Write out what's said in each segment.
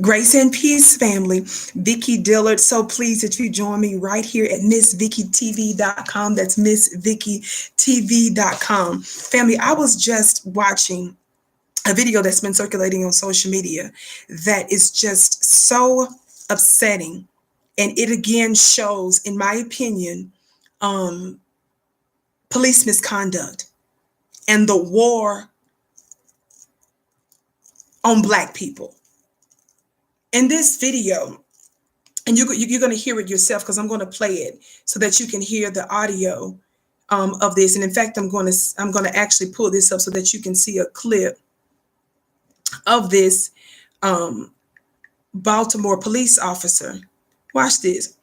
Grace and peace, family. Vicki Dillard. So pleased that you join me right here at MissVickiTV.com. That's MissVickiTV.com. Family, I was just watching a video that's been circulating on social media that is just so upsetting. And it again shows, in my opinion, police misconduct and the war on Black people. In this video, and you're going to hear it yourself because I'm going to play it so that you can hear the audio of this. And in fact, I'm going to actually pull this up so that you can see a clip of this Baltimore police officer. Watch this.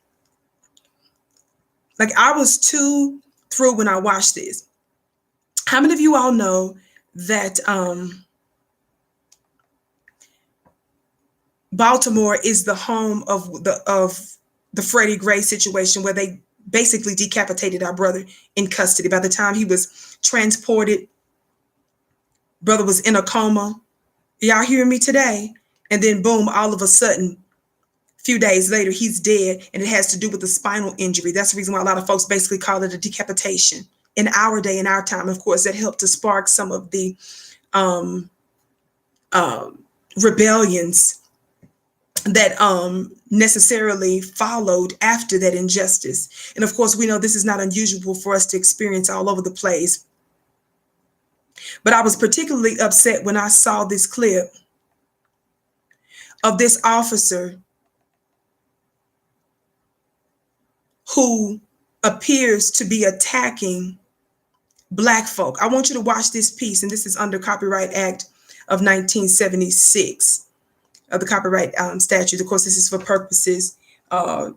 Like, I was too through when I watched this. How many of you all know that Baltimore is the home of the Freddie Gray situation, where they basically decapitated our brother in custody? By the time he was transported, brother was in a coma. Y'all hearing me today? And then boom, all of a sudden, a few days later, he's dead, and it has to do with a spinal injury. That's the reason why a lot of folks basically call it a decapitation. In our day, in our time, of course, that helped to spark some of the rebellions that necessarily followed after that injustice. And of course, we know this is not unusual for us to experience all over the place. But I was particularly upset when I saw this clip of this officer who appears to be attacking Black folk. I want you to watch this piece, and this is under Copyright Act of 1976. Of the copyright statute. Of course, this is for purposes for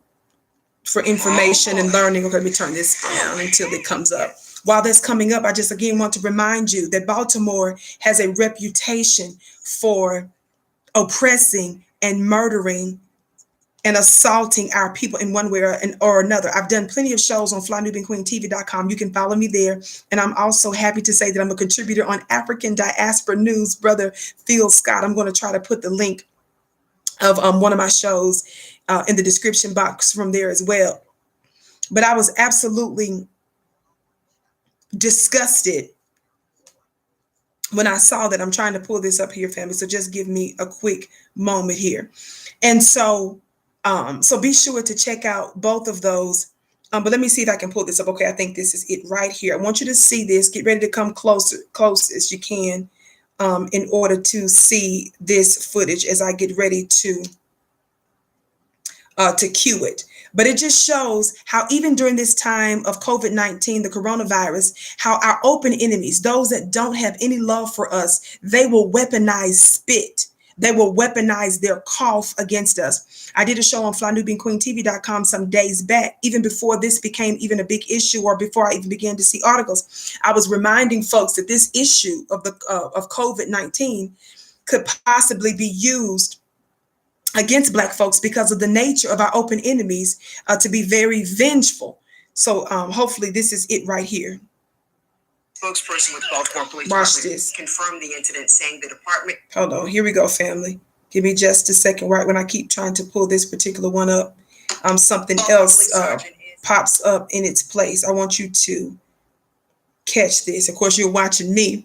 information and learning. Okay, let me turn this down until it comes up. While that's coming up, I just again want to remind you that Baltimore has a reputation for oppressing and murdering and assaulting our people in one way or another. I've done plenty of shows on FlyNewBeingQueenTV.com. You can follow me there. And I'm also happy to say that I'm a contributor on African Diaspora News, Brother Phil Scott. I'm going to try to put the link of one of my shows in the description box from there as well. But I was absolutely disgusted when I saw that. I'm trying to pull this up here, family, so just give me a quick moment here. And so be sure to check out both of those. But let me see if I can pull this up. Okay, I think this is it right here. I want you to see this. Get ready to come close as you can. In order to see this footage as I get ready to cue it. But it just shows how even during this time of COVID-19, the coronavirus, how our open enemies, those that don't have any love for us, they will weaponize spit. They will weaponize their cough against us. I did a show on FlyNewBeingQueenTV.com some days back, even before this became even a big issue, or before I even began to see articles. I was reminding folks that this issue of COVID-19 could possibly be used against Black folks because of the nature of our open enemies to be very vengeful. So hopefully this is it right here. Spokesperson with Baltimore Police Department confirmed the incident, saying the department. Hold on, here we go, family. Give me just a second. Right when I keep trying to pull this particular one up, something else pops up in its place. I want you to catch this. Of course, you're watching me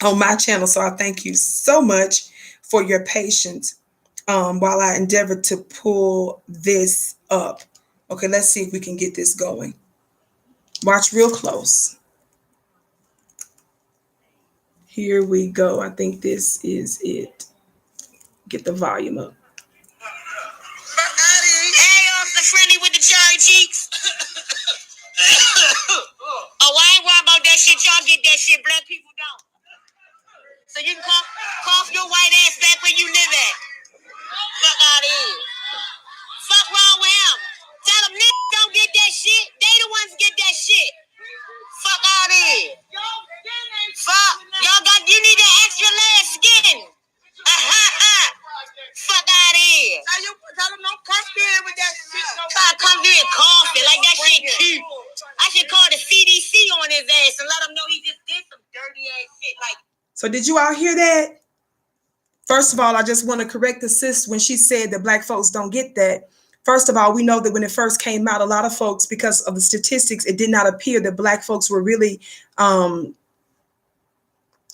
on my channel, so I thank you so much for your patience while I endeavor to pull this up. Okay, let's see if we can get this going. Watch real close. Here we go. I think this is it. Get the volume up. Hey, Officer Friendly with the cherry cheeks. Oh, I ain't worried about that shit. Y'all get that shit. Black people don't. So you can cough your white ass back where you live at. Fuck out of here. Fuck wrong with him. Tell them niggas don't get that shit. They the ones get that shit. Fuck out of here. Fuck. You need that extra layer of skin. Fuck out of here. Tell them don't come here with that shit. Come here and cough it like that shit cute. I should call the CDC on his ass and let him know he just did some dirty ass shit. Like. So did you all hear that? First of all, I just want to correct the sis when she said that Black folks don't get that. First of all, we know that when it first came out, a lot of folks, because of the statistics, it did not appear that Black folks were really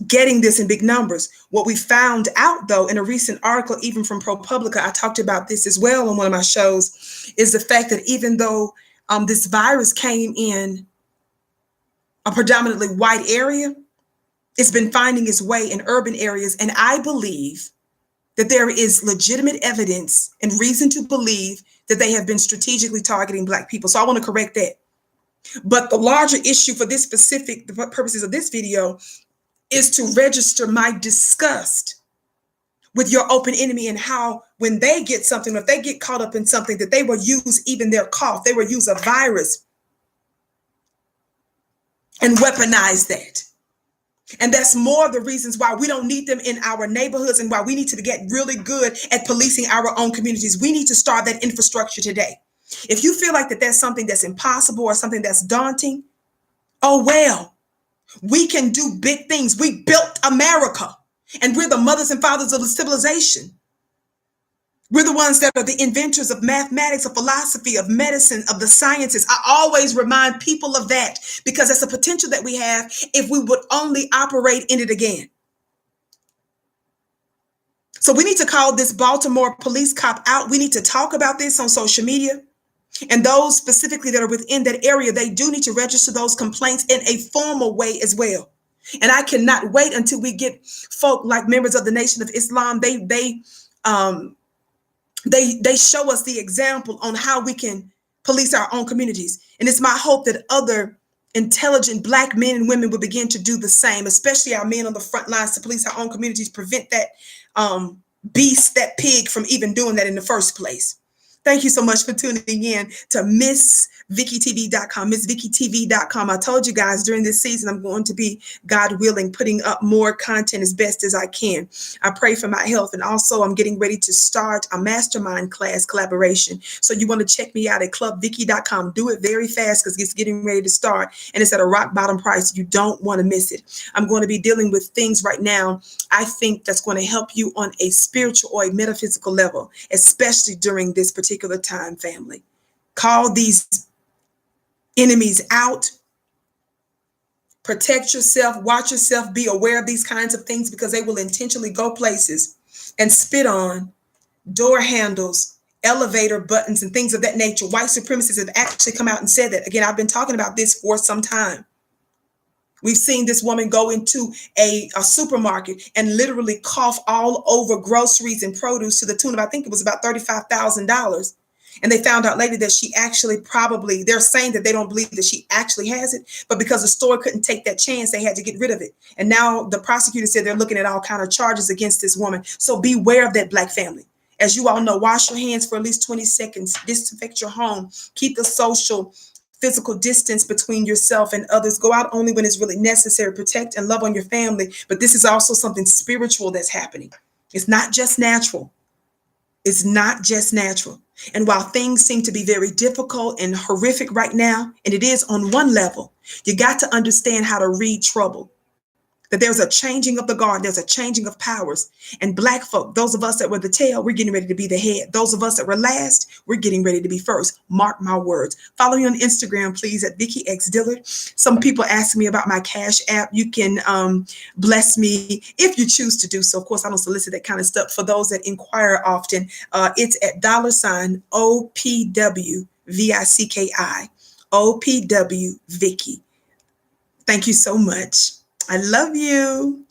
getting this in big numbers. What we found out, though, in a recent article, even from ProPublica, I talked about this as well on one of my shows, is the fact that even though this virus came in a predominantly white area, it's been finding its way in urban areas. And I believe that there is legitimate evidence and reason to believe that they have been strategically targeting Black people. So I want to correct that. But the larger issue for this specific, the purposes of this video, is to register my disgust with your open enemy and how when they get something, if they get caught up in something, that they will use even their cough, they will use a virus and weaponize that. And that's more of the reasons why we don't need them in our neighborhoods and why we need to get really good at policing our own communities. We need to start that infrastructure today. If you feel like that's something that's impossible or something that's daunting, oh well, we can do big things. We built America, and we're the mothers and fathers of the civilization. We're the ones that are the inventors of mathematics, of philosophy, of medicine, of the sciences. I always remind people of that because that's a potential that we have if we would only operate in it again. So we need to call this Baltimore police cop out. We need to talk about this on social media. And those specifically that are within that area, they do need to register those complaints in a formal way as well. And I cannot wait until we get folk like members of the Nation of Islam. They show us the example on how we can police our own communities. And it's my hope that other intelligent Black men and women will begin to do the same, especially our men on the front lines to police our own communities, prevent that beast, that pig from even doing that in the first place. Thank you so much for tuning in to MissVickiTV.com, MissVickiTV.com. I told you guys during this season, I'm going to be, God willing, putting up more content as best as I can. I pray for my health. And also I'm getting ready to start a mastermind class collaboration. So you want to check me out at clubvicki.com. Do it very fast because it's getting ready to start. And it's at a rock bottom price. You don't want to miss it. I'm going to be dealing with things right now I think that's going to help you on a spiritual or a metaphysical level, especially during this particular time, family. Call these enemies out. Protect yourself, watch yourself, be aware of these kinds of things because they will intentionally go places and spit on door handles, elevator buttons, and things of that nature. White supremacists have actually come out and said that. Again, I've been talking about this for some time. We've seen this woman go into a supermarket and literally cough all over groceries and produce to the tune of, I think it was about $35,000. And they found out later that she actually probably, they're saying that they don't believe that she actually has it, but because the store couldn't take that chance, they had to get rid of it. And now the prosecutor said they're looking at all kinds of charges against this woman. So beware of that, Black family. As you all know, wash your hands for at least 20 seconds, disinfect your home, keep the social physical distance between yourself and others. Go out only when it's really necessary. Protect and love on your family. But this is also something spiritual that's happening. It's not just natural. It's not just natural. And while things seem to be very difficult and horrific right now, and it is on one level, you got to understand how to read trouble. That there's a changing of the guard, there's a changing of powers. And Black folk, those of us that were the tail, we're getting ready to be the head. Those of us that were last, we're getting ready to be first. Mark my words. Follow me on Instagram, please, at Vicki X Dillard. Some people ask me about my Cash App. You can bless me if you choose to do so. Of course, I don't solicit that kind of stuff. For those that inquire often, it's at $OPWVICKI, OPW Vicki. Thank you so much. I love you.